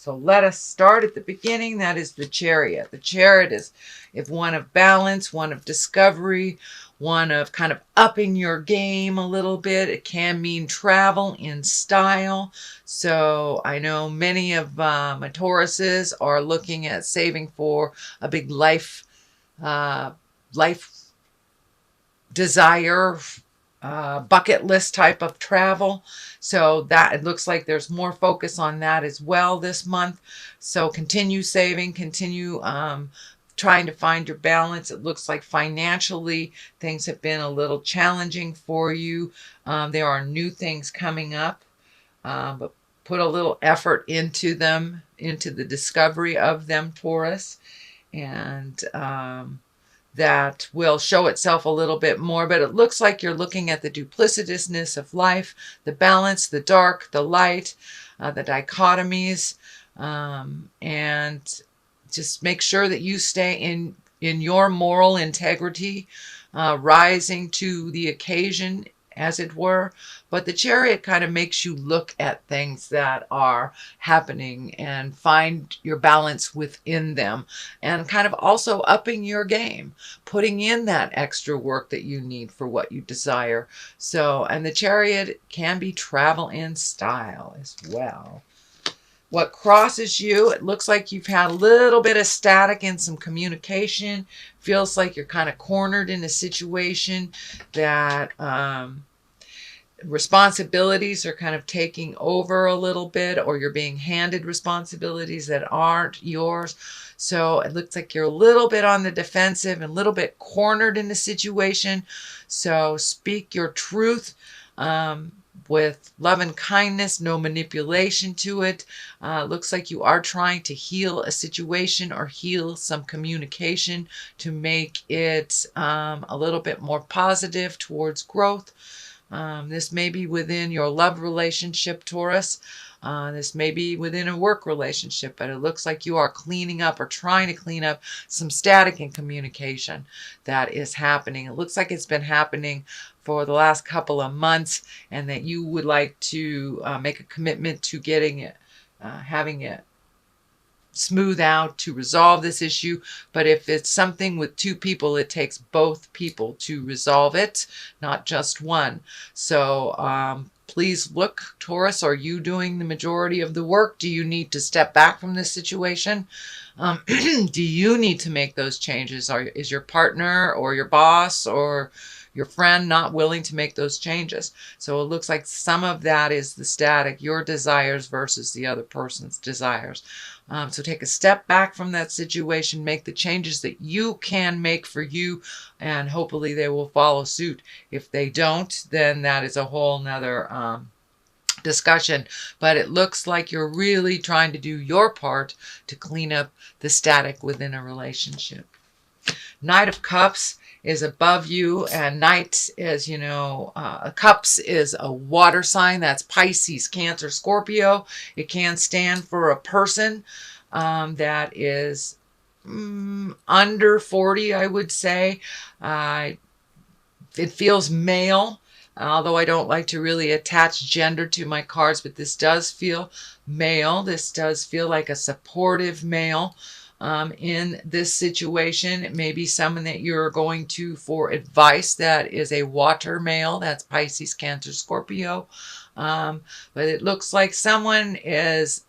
So let us start at the beginning. That is the Chariot. The Chariot is one of balance, one of discovery, one of kind of upping your game a little bit. It can mean travel in style. So I know many of my Tauruses are looking at saving for a big life desire, bucket list type of travel. So that it looks like there's more focus on that as well this month. So continue saving, continue trying to find your balance. It looks like financially things have been a little challenging for you. There are new things coming up, but put a little effort into them, into the discovery of them, Taurus. And that will show itself a little bit more, but it looks like you're looking at the duplicitousness of life, the balance, the dark, the light, the dichotomies, and just make sure that you stay in your moral integrity, rising to the occasion, as it were. But the Chariot kind of makes you look at things that are happening and find your balance within them, and kind of also upping your game, putting in that extra work that you need for what you desire. So, and the Chariot can be travel in style as well. What crosses you, it looks like you've had a little bit of static in some communication. Feels like you're kind of cornered in a situation that responsibilities are kind of taking over a little bit, or you're being handed responsibilities that aren't yours. So it looks like you're a little bit on the defensive and a little bit cornered in the situation. So speak your truth with love and kindness, no manipulation to it. Looks like you are trying to heal a situation or heal some communication to make it a little bit more positive towards growth. This may be within your love relationship, Taurus. This may be within a work relationship, but it looks like you are cleaning up or trying to clean up some static in communication that is happening. It looks like it's been happening for the last couple of months, and that you would like to make a commitment to getting it, having it smooth out to resolve this issue. But if it's something with two people, it takes both people to resolve it, not just one. So please look, Taurus, are you doing the majority of the work? Do you need to step back from this situation? Do you need to make those changes? Is your partner or your boss or your friend not willing to make those changes? So it looks like some of that is the static, your desires versus the other person's desires. So take a step back from that situation, make the changes that you can make for you, and hopefully they will follow suit. If they don't, then that is a whole nother discussion. But it looks like you're really trying to do your part to clean up the static within a relationship. Knight of Cups is above you, and Knight is, Cups is a water sign. That's Pisces, Cancer, Scorpio. It can stand for a person that is under 40, I would say. It feels male, although I don't like to really attach gender to my cards, but this does feel male. This does feel like a supportive male. In this situation, it may be someone that you're going to for advice that is a water male. That's Pisces, Cancer, Scorpio. But it looks like someone is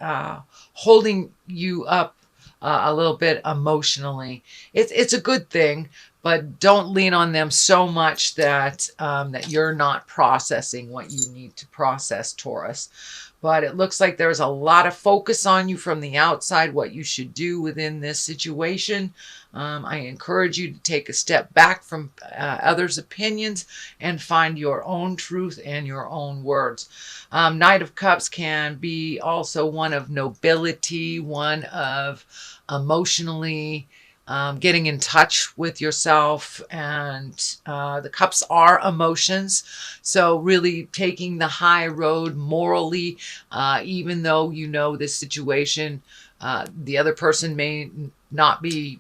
holding you up a little bit emotionally. It's a good thing, but don't lean on them so much that that you're not processing what you need to process, Taurus. But it looks like there's a lot of focus on you from the outside, what you should do within this situation. I encourage you to take a step back from others' opinions and find your own truth and your own words. Knight of Cups can be also one of nobility, one of emotionally getting in touch with yourself, and the cups are emotions. So really taking the high road morally, even though you know this situation, the other person may not be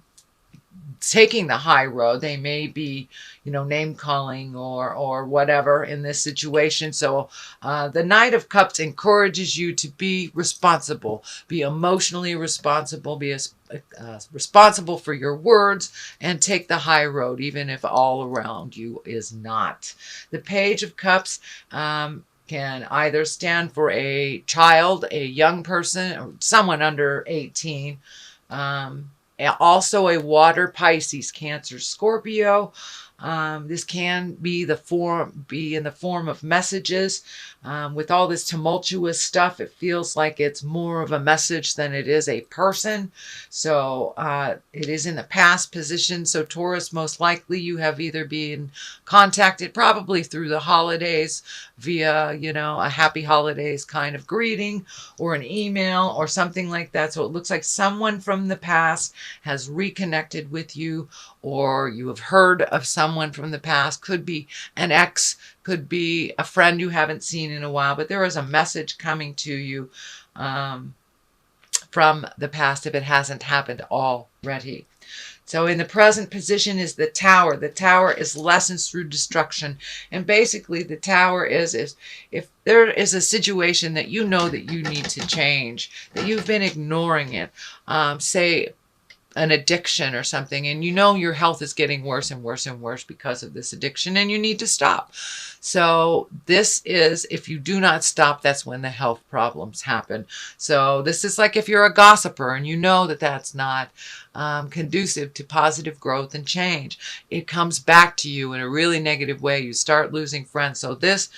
taking the high road. They may be, name calling or whatever in this situation. So the Knight of Cups encourages you to be responsible, be emotionally responsible, be responsible for your words, and take the high road, even if all around you is not. The Page of Cups can either stand for a child, a young person, or someone under 18. Also a water, Pisces, Cancer, Scorpio. This can be in the form of messages. With all this tumultuous stuff, it feels like it's more of a message than it is a person. So it is in the past position. So Taurus, most likely you have either been contacted probably through the holidays via, a happy holidays kind of greeting or an email or something like that. So it looks like someone from the past has reconnected with you, or you have heard of someone from the past. Could be an ex, could be a friend you haven't seen in a while, but there is a message coming to you from the past if it hasn't happened already. So in the present position is the Tower. The Tower is lessons through destruction. And basically the Tower is if there is a situation that you know that you need to change, that you've been ignoring it, say an addiction or something, and your health is getting worse and worse and worse because of this addiction, and you need to stop. So this is, if you do not stop, that's when the health problems happen. So this is like if you're a gossiper and you know that that's not conducive to positive growth and change. It comes back to you in a really negative way. You start losing friends. So this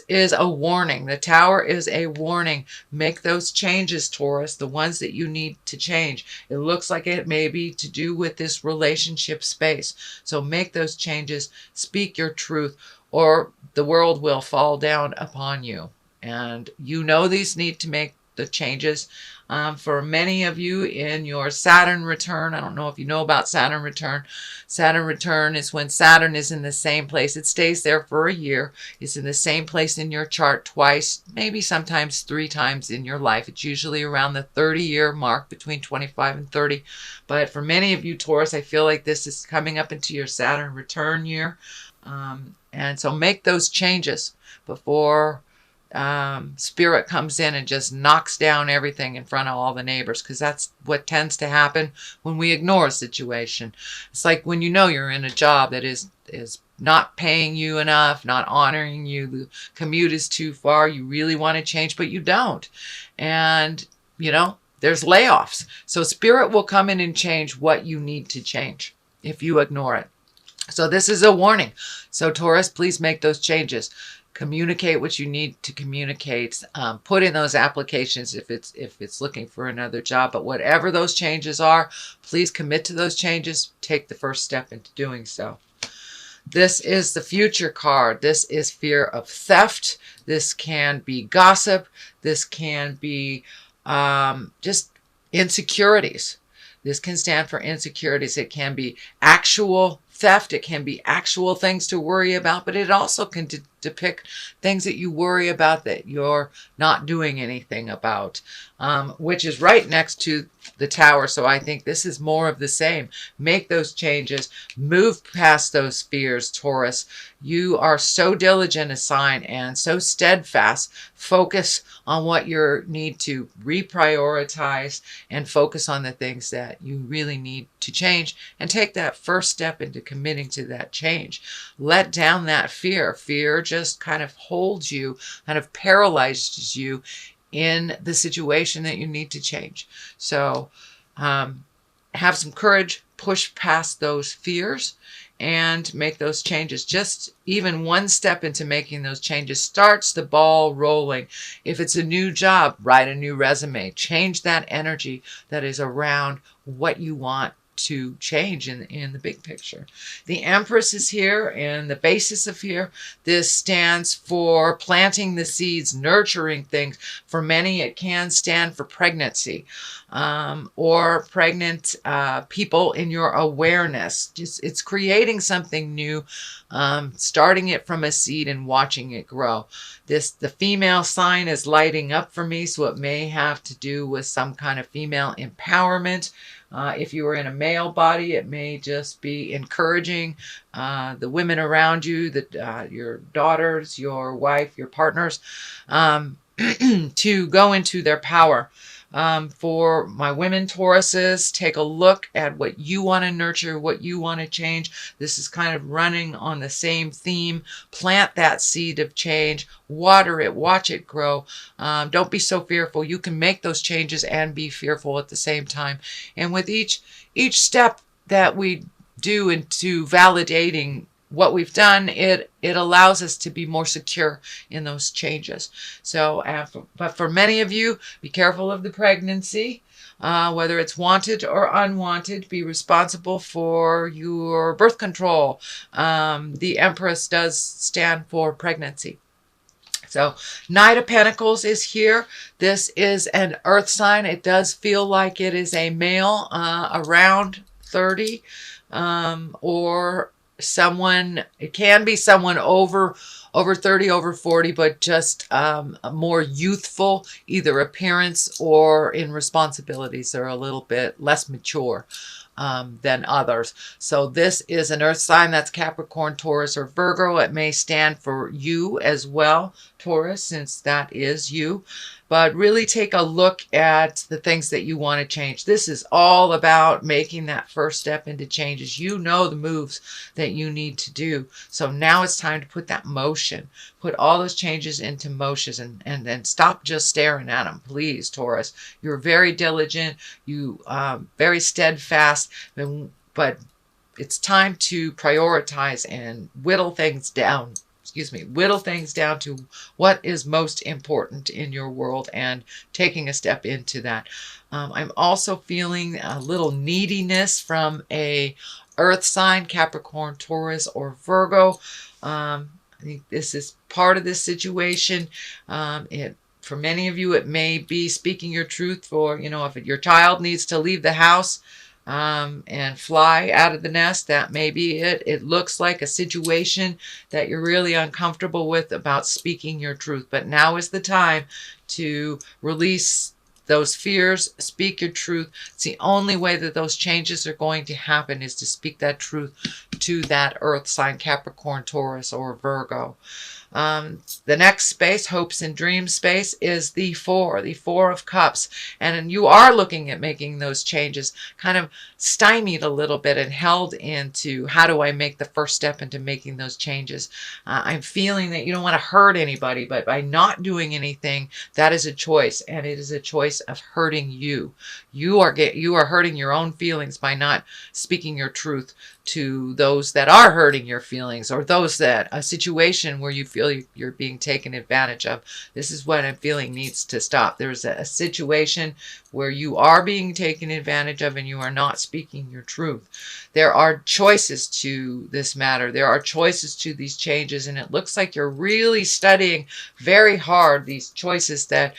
is a warning. The Tower is a warning. Make those changes, Taurus, the ones that you need to change. It looks like it may be to do with this relationship space. So make those changes. Speak your truth, or the world will fall down upon you. And these need to make the changes. For many of you in your Saturn return, I don't know if you know about Saturn return. Saturn return is when Saturn is in the same place. It stays there for a year. It's in the same place in your chart twice, maybe sometimes 3 times in your life. It's usually around the 30-year mark, between 25 and 30. But for many of you, Taurus, I feel like this is coming up into your Saturn return year. And so make those changes before Spirit comes in and just knocks down everything in front of all the neighbors, because that's what tends to happen when we ignore a situation. It's like when you're in a job that is not paying you enough, not honoring you, the commute is too far, you really want to change, but you don't. And, there's layoffs. So Spirit will come in and change what you need to change if you ignore it. So this is a warning. So Taurus, please make those changes. Communicate what you need to communicate. Put in those applications if it's looking for another job. But whatever those changes are, please commit to those changes. Take the first step into doing so. This is the Future card. This is fear of theft. This can be gossip. This can be just insecurities. This can stand for insecurities. It can be actual theft. It can be actual things to worry about, but it also can depict things that you worry about that you're not doing anything about, which is right next to the Tower. So I think this is more of the same. Make those changes. Move past those fears, Taurus. You are so diligent a sign and so steadfast. Focus on what you need to reprioritize and focus on the things that you really need to change, and take that first step into committing to that change. Let down that fear. Fear just kind of holds you, kind of paralyzes you in the situation that you need to change. So have some courage, push past those fears, and make those changes. Just even one step into making those changes starts the ball rolling. If it's a new job, write a new resume. Change that energy that is around what you want to change in the big picture. The Empress is here, and the basis of here, this stands for planting the seeds, nurturing things. For many, it can stand for pregnancy, or pregnant people in your awareness. It's creating something new, starting it from a seed and watching it grow. The female sign is lighting up for me, so it may have to do with some kind of female empowerment. If you are in a male body, it may just be encouraging the women around you, your daughters, your wife, your partners, to go into their power. For my women Tauruses, take a look at what you want to nurture, what you want to change. This is kind of running on the same theme. Plant that seed of change, water it, watch it grow. Don't be so fearful. You can make those changes and be fearful at the same time. And with each step that we do into validating what we've done, it allows us to be more secure in those changes. So, but for many of you, be careful of the pregnancy, whether it's wanted or unwanted. Be responsible for your birth control. The Empress does stand for pregnancy. So Knight of Pentacles is here. This is an earth sign. It does feel like it is a male around 30, or someone, it can be someone over 30, over 40, but just more youthful, either appearance or in responsibilities. They're a little bit less mature than others. So this is an earth sign. That's Capricorn, Taurus, or Virgo. It may stand for you as well, Taurus, since that is you. But really take a look at the things that you want to change. This is all about making that first step into changes. You know the moves that you need to do. So now it's time to put that motion. Put all those changes into motion and then stop just staring at them. Please, Taurus. You're very diligent. You very steadfast. But it's time to prioritize and whittle things down. Whittle things down to what is most important in your world and taking a step into that. I'm also feeling a little neediness from a earth sign, Capricorn, Taurus, or Virgo. I think this is part of this situation. For many of you, it may be speaking your truth. For, if your child needs to leave the house and fly out of the nest, that may be it. It looks like a situation that you're really uncomfortable with about speaking your truth. But now is the time to release those fears, speak your truth. It's the only way that those changes are going to happen, is to speak that truth to that earth sign, Capricorn, Taurus, or Virgo. The next space, hopes and dreams space, is the Four of Cups. And you are looking at making those changes, kind of stymied a little bit and held into, how do I make the first step into making those changes? I'm feeling that you don't want to hurt anybody, but by not doing anything, that is a choice, and it is a choice of hurting you. You are hurting your own feelings by not speaking your truth to those that are hurting your feelings, or those that a situation where you feel you're being taken advantage of. This is what I'm feeling needs to stop. There's a situation where you are being taken advantage of and you are not speaking your truth. There are choices to this matter. There are choices to these changes, and it looks like you're really studying very hard these choices that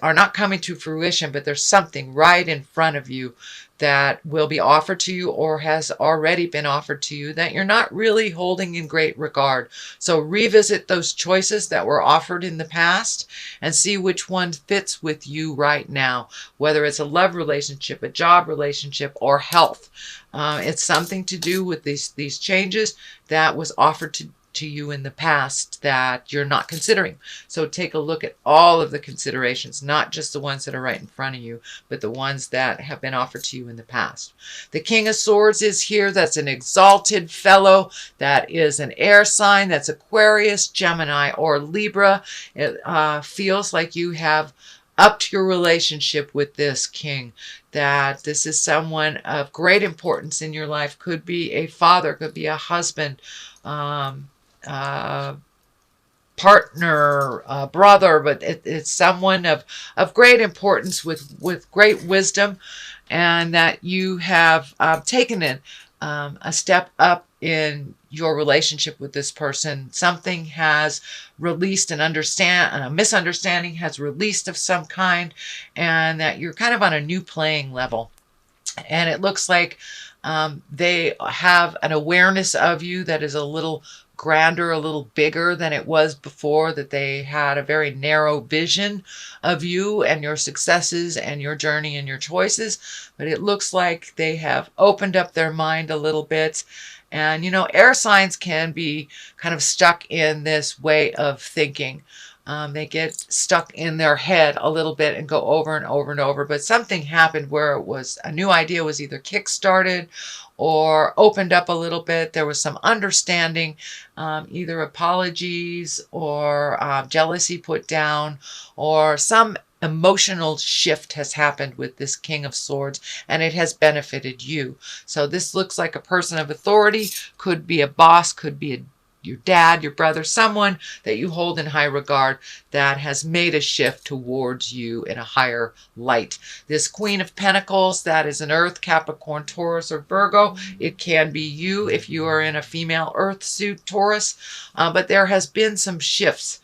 are not coming to fruition, but there's something right in front of you that will be offered to you, or has already been offered to you, that you're not really holding in great regard. So revisit those choices that were offered in the past and see which one fits with you right now, whether it's a love relationship, a job relationship, or health. It's something to do with these changes that was offered to you in the past that you're not considering. So take a look at all of the considerations, not just the ones that are right in front of you, but the ones that have been offered to you in the past. The King of Swords is here. That's an exalted fellow. That is an air sign. That's Aquarius, Gemini, or Libra. It feels like you have upped your relationship with this king, that this is someone of great importance in your life. Could be a father, could be a husband, partner, brother, but it's someone of great importance with great wisdom, and that you have taken a step up in your relationship with this person. Something has released, a misunderstanding has released of some kind, and that you're kind of on a new playing level. And it looks like they have an awareness of you that is a little grander, a little bigger than it was before, that they had a very narrow vision of you and your successes and your journey and your choices. But it looks like they have opened up their mind a little bit. And, air signs can be kind of stuck in this way of thinking. They get stuck in their head a little bit and go over and over and over. But something happened where it was a new idea was either kick-started or opened up a little bit. There was some understanding, either apologies or jealousy put down, or some emotional shift has happened with this King of Swords, and it has benefited you. So this looks like a person of authority, could be a boss, could be your dad, your brother, someone that you hold in high regard that has made a shift towards you in a higher light. This Queen of Pentacles, that is an Earth, Capricorn, Taurus, or Virgo. It can be you if you are in a female Earth suit, Taurus. But there has been some shifts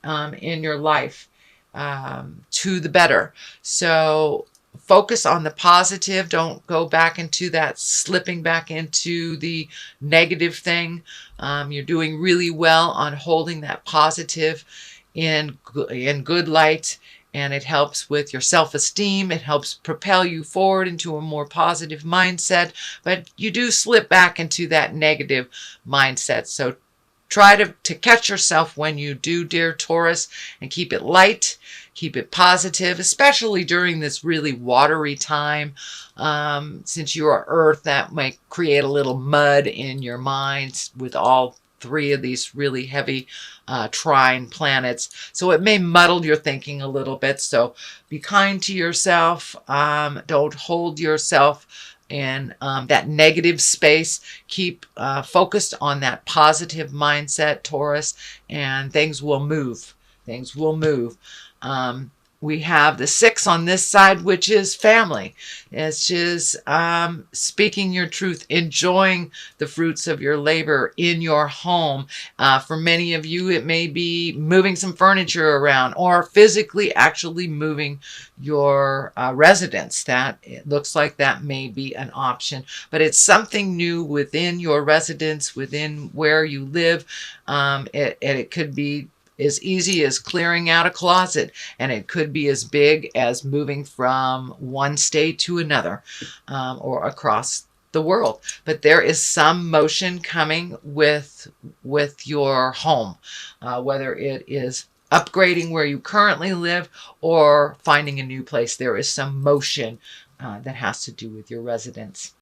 in your life to the better. So focus on the positive. Don't go back into that, slipping back into the negative thing. You're doing really well on holding that positive in good light, and it helps with your self-esteem. It helps propel you forward into a more positive mindset, but you do slip back into that negative mindset. So try to catch yourself when you do, dear Taurus, and keep it light, keep it positive, especially during this really watery time. Since you are Earth, that might create a little mud in your mind with all three of these really heavy trine planets. So it may muddle your thinking a little bit. So be kind to yourself. Don't hold yourself in that negative space. Keep focused on that positive mindset, Taurus, and things will move. Things will move. We have the 6 on this side, which is family. It's just speaking your truth, enjoying the fruits of your labor in your home. For many of you, it may be moving some furniture around or physically actually moving your residence. That it looks like that may be an option, but it's something new within your residence, within where you live. It could be as easy as clearing out a closet, and it could be as big as moving from one state to another, or across the world. But there is some motion coming with your home, whether it is upgrading where you currently live or finding a new place. There is some motion that has to do with your residence.